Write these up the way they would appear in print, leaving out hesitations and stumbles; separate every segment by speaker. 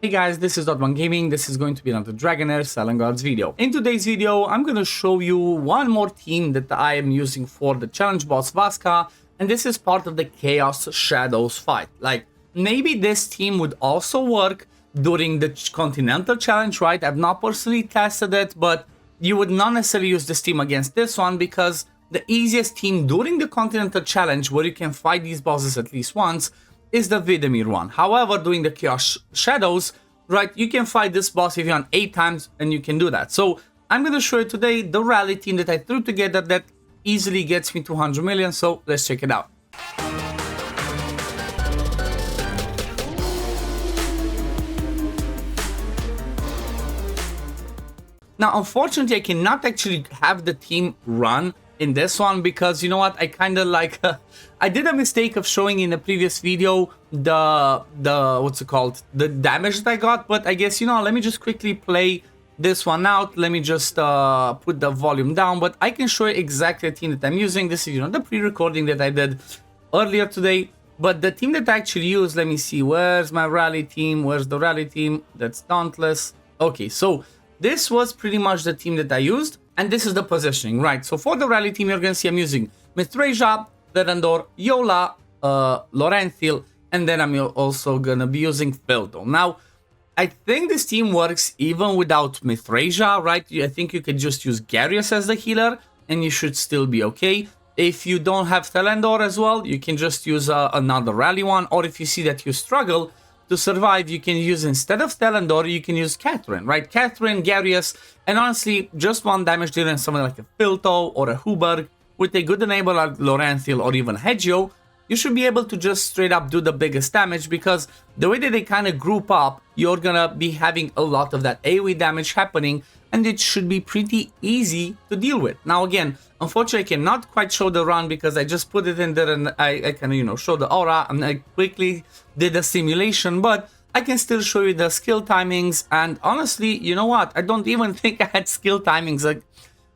Speaker 1: Hey guys, this is OddOneGaming. This is going to be another Dragonheir Selling Gods video. In today's video, I'm going to show you one more team that I am using for the challenge boss Vasska, and this is part of the Chaos Shadows fight. Like, maybe this team would also work during the Continental Challenge, right? I've not personally tested it, but you would not necessarily use this team against this one because the easiest team during the Continental Challenge, where you can fight these bosses at least once, is the Vidimir one. However, doing the Chaos Shadows, right, you can fight this boss if you want 8 times and you can do that. So I'm going to show you today the rally team that I threw together that easily gets me 200 million. So let's check it out. Now, unfortunately, I cannot actually have the team run in this one because, you know what, I kind of like I did a mistake of showing in the previous video the what's it called, the damage that I got, but I guess, you know, let me just quickly play this one out. Let me just put the volume down, but I can show you exactly the team that I'm using. This is, you know, the pre-recording that I did earlier today, but the team that I actually use, let me see, where's my rally team, where's the rally team? That's Dauntless. Okay, so this was pretty much the team that I used, and this is the positioning, right? So for the rally team, you're going to see I'm using Mithrasia, Verandor, Yola, Lorenthil, and then I'm also going to be using Filto. Now, I think this team works even without Mithrasia, right? I think you could just use Garius as the healer, and you should still be okay. If you don't have Thelendor as well, you can just use another rally one, or if you see that you struggle to survive, you can use, instead of Thelendor, you can use Catherine, right? Catherine, Garius, and honestly, just one damage dealer and someone like a Filto or a Huberg with a good enabler like Lorenthil or even Hedgio, you should be able to just straight up do the biggest damage, because the way that they kind of group up, you're gonna be having a lot of that AoE damage happening, and it should be pretty easy to deal with. Now again, unfortunately, I cannot quite show the run because I just put it in there and I can, you know, show the aura, and I quickly did a simulation, but I can still show you the skill timings. And honestly, you know what? I don't even think I had skill timings like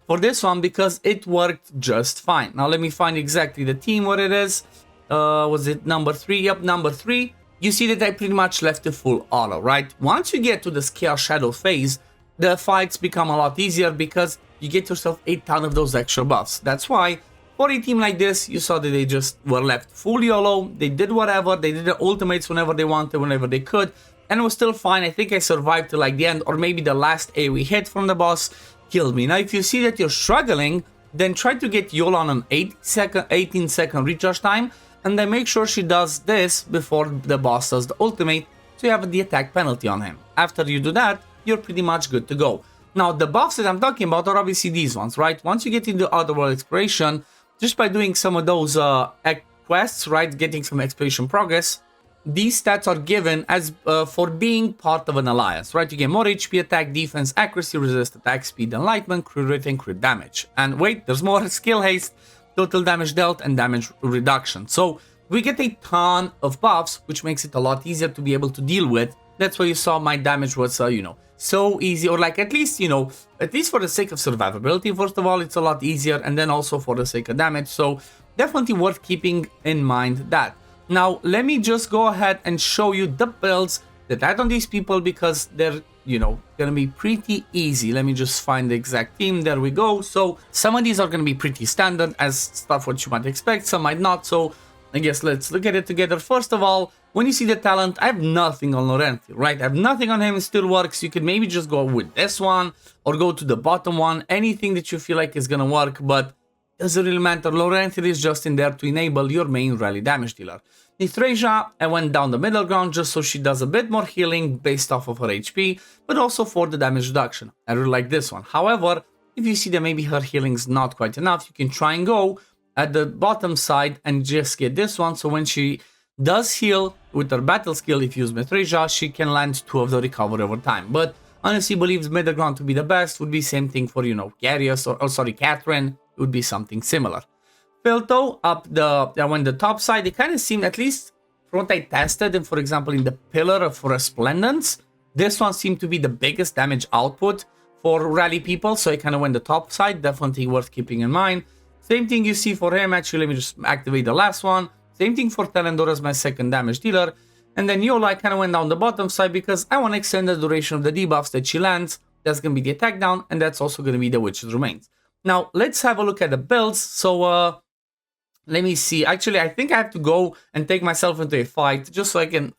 Speaker 1: for this one because it worked just fine. Now let me find exactly the team where it is. Was it number 3? Yep, number 3. You see that I pretty much left the full auto, right? Once you get to the Chaos Shadow phase, the fights become a lot easier because you get yourself 8 ton of those extra buffs. That's why for a team like this, you saw that they just were left full YOLO. They did whatever. They did the ultimates whenever they wanted, whenever they could, and it was still fine. I think I survived to like the end, or maybe the last AoE hit from the boss killed me. Now, if you see that you're struggling, then try to get YOLO on an 18 second recharge time, and then make sure she does this before the boss does the ultimate, so you have the attack penalty on him. After you do that, you're pretty much good to go. Now, the buffs that I'm talking about are obviously these ones, right? Once you get into Otherworld Exploration, just by doing some of those quests, right, getting some exploration progress, these stats are given as for being part of an alliance, right? You get more HP, attack, defense, accuracy, resist, attack, speed, enlightenment, crit rate, and crit damage. And wait, there's more: skill haste, total damage dealt, and damage reduction. So we get a ton of buffs, which makes it a lot easier to be able to deal with. That's why you saw my damage was, you know, so easy, or like at least, you know, at least for the sake of survivability, first of all, it's a lot easier, and then also for the sake of damage. So definitely worth keeping in mind that. Now, let me just go ahead and show you the builds that I had on these people because they're, you know, gonna be pretty easy. Let me just find the exact team. There we go. So some of these are gonna be pretty standard as stuff what you might expect, some might not. So I guess let's look at it together. First of all, when you see the talent, I have nothing on Lorenthil, right? I have nothing on him, it still works. You could maybe just go with this one or go to the bottom one, anything that you feel like is gonna work, but doesn't really matter. Lorenthil is just in there to enable your main rally damage dealer. Mithrasia, I went down the middle ground just so she does a bit more healing based off of her HP, but also for the damage reduction. I really like this one. However, if you see that maybe her healing's not quite enough, you can try and go at the bottom side and just get this one. So when she does heal with her battle skill, if you use Mithrasia, she can land 2 of the recovery over time. But honestly, believes middle ground to be the best. Would be same thing for, you know, Garius or sorry, Catherine. It would be something similar. Filto up I went the top side. It kind of seemed, at least from what I tested, and for example in the Pillar of Resplendence, this one seemed to be the biggest damage output for rally people. So I kind of went the top side. Definitely worth keeping in mind. Same thing you see for him. Actually, let me just activate the last one. Same thing for Thelendor as my second damage dealer. And then Yola kind of went down the bottom side because I want to extend the duration of the debuffs that she lands. That's going to be the attack down, and that's also going to be the Witch's Remains. Now, let's have a look at the builds. So, let me see. Actually, I think I have to go and take myself into a fight just so I can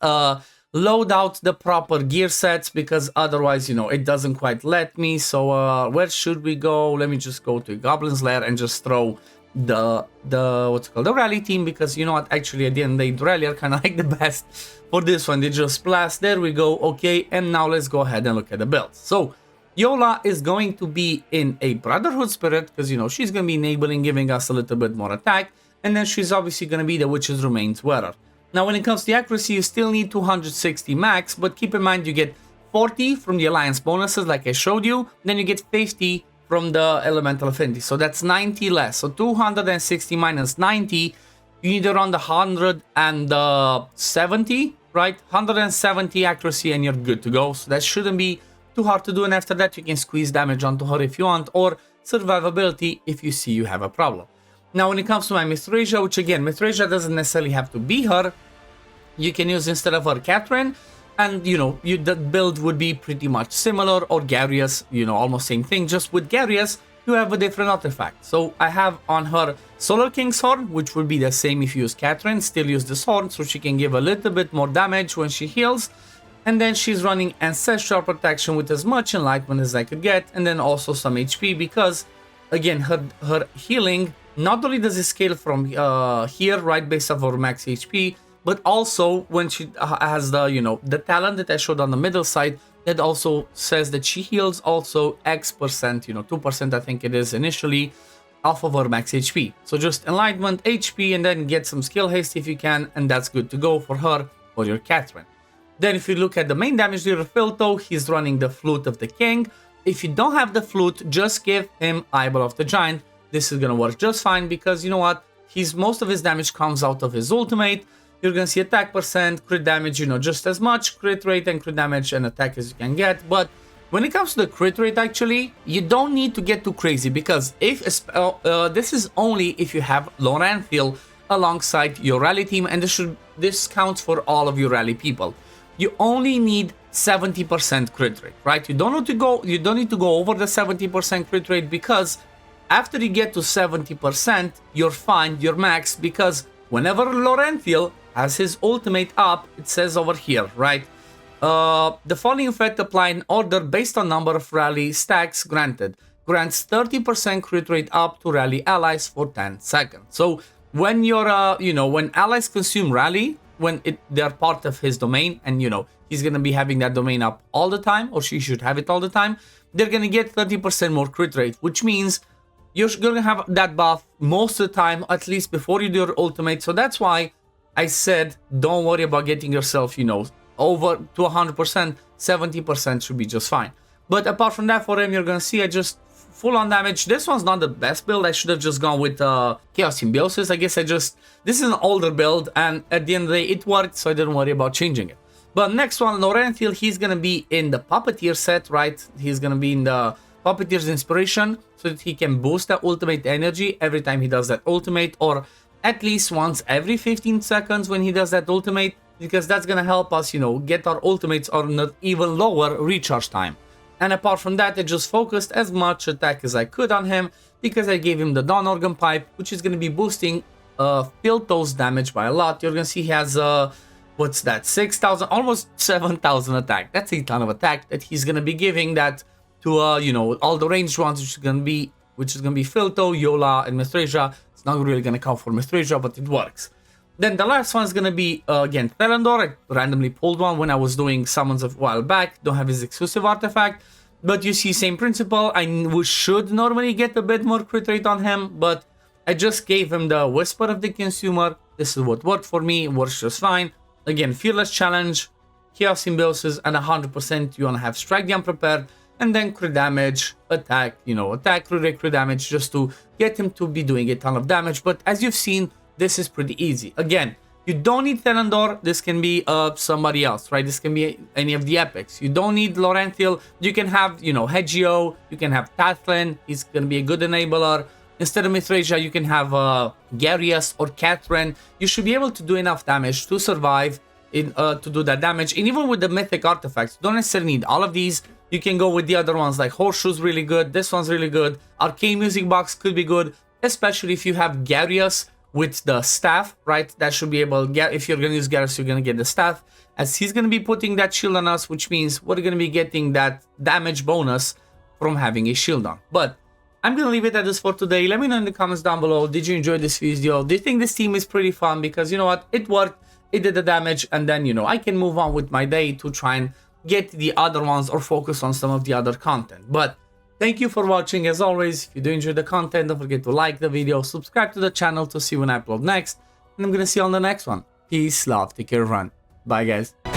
Speaker 1: load out the proper gear sets, because otherwise, you know, it doesn't quite let me. So, where should we go? Let me just go to Goblin's Lair and just throw the what's it called, the rally team, because you know what, actually at the end of the day, the rally are kind of like the best for this one. They just blast. There we go. Okay, and now let's go ahead and look at the builds. So Yola is going to be in a Brotherhood Spirit because, you know, she's going to be enabling, giving us a little bit more attack, and then she's obviously going to be the Witch's Remains wearer. Now when it comes to accuracy, you still need 260 max, but keep in mind you get 40 from the alliance bonuses like I showed you, then you get 50 from the elemental affinity, so that's 90 less. So 260 minus 90, you need around 170, right? 170 accuracy and you're good to go. So that shouldn't be too hard to do, and after that you can squeeze damage onto her if you want, or survivability if you see you have a problem. Now when it comes to my Mithrasia, which again, Mithrasia doesn't necessarily have to be her, you can use instead of her Catherine, and you know, that build would be pretty much similar, or Garius, you know, almost same thing. Just with Garius, you have a different artifact. So I have on her Solar King's Horn, which would be the same if you use Catherine, still use the sword, so she can give a little bit more damage when she heals. And then she's running Ancestral Protection with as much enlightenment as I could get, and then also some HP, because again, her healing, not only does it scale from here, right, based off her max HP, but also when she has the, you know, the talent that I showed on the middle side, that also says that she heals also X%, you know, 2% I think it is initially, off of her max HP. So just enlightenment, HP, and then get some skill haste if you can, and that's good to go for her or your Catherine. Then if you look at the main damage dealer Filto, he's running the Flute of the King. If you don't have the flute, just give him Eyeball of the Giant. This is gonna work just fine, because you know what, most of his damage comes out of his ultimate. You're gonna see attack percent, crit damage, you know, just as much crit rate and crit damage and attack as you can get. But when it comes to the crit rate, actually, you don't need to get too crazy, because if this is only if you have Loranthil alongside your rally team, and this counts for all of your rally people. You only need 70% crit rate, right? You don't need to go over the 70% crit rate, because after you get to 70%, you're fine, you're max, because whenever Loranthil has his ultimate up, it says over here, right? The following effect apply in order based on number of rally stacks granted. Grants 30% crit rate up to rally allies for 10 seconds. So when you're, you know, when allies consume rally, when they're part of his domain, and you know, he's gonna be having that domain up all the time, or she should have it all the time, they're gonna get 30% more crit rate, which means you're gonna have that buff most of the time, at least before you do your ultimate. So that's why I said don't worry about getting yourself, you know, over to 100%, 70% should be just fine. But apart from that, for him, you're gonna see I just full on damage. This one's not the best build. I should have just gone with Chaos Symbiosis. I guess this is an older build, and at the end of the day it worked, so I didn't worry about changing it. But next one, Loranthil, he's gonna be in the Puppeteer set, right? He's gonna be in the Puppeteer's Inspiration, so that he can boost that ultimate energy every time he does that ultimate, or at least once every 15 seconds when he does that ultimate, because that's gonna help us, you know, get our ultimates on an even lower recharge time. And apart from that, I just focused as much attack as I could on him, because I gave him the Dawn Organ Pipe, which is gonna be boosting Filto's damage by a lot. You're gonna see he has what's that, 6,000, almost 7,000 attack. That's a ton of attack that he's gonna be giving that to you know, all the ranged ones, which is gonna be Filto, Yola, and Mithrasia. It's not really gonna count for Mithrasia, but it works. Then the last one is gonna be again Thelendor. I randomly pulled one when I was doing summons a while back. Don't have his exclusive artifact, but you see, same principle. We should normally get a bit more crit rate on him, but I just gave him the Whisper of the Consumer. This is what worked for me. It works just fine. Again, Fearless Challenge, Chaos Symbiosis, and 100% you wanna have Strike the Unprepared, and then crit damage, attack, you know, attack, crit damage, just to get him to be doing a ton of damage. But as you've seen, this is pretty easy. Again, you don't need Thelendor. This can be somebody else, right? This can be any of the epics. You don't need Loranthil. You can have, you know, Hegio. You can have Tathlin. He's gonna be a good enabler. Instead of Mithrasia, you can have Garius or Catherine. You should be able to do enough damage to survive to do that damage. And even with the mythic artifacts, you don't necessarily need all of these. You can go with the other ones, like Horseshoe's really good, this one's really good, Arcane Music Box could be good, especially if you have Garius with the staff, right? That should be able to get, if you're gonna use Garius, you're gonna get the staff, as he's gonna be putting that shield on us, which means we're gonna be getting that damage bonus from having a shield on. But I'm gonna leave it at this for today. Let me know in the comments down below, did you enjoy this video? Do you think this team is pretty fun? Because you know what, it worked, it did the damage, and then, you know, I can move on with my day to try and get the other ones or focus on some of the other content. But thank you for watching. As always, if you do enjoy the content, don't forget to like the video, subscribe to the channel to see when I upload next, and I'm gonna see you on the next one. Peace, love, take care, everyone. Bye guys.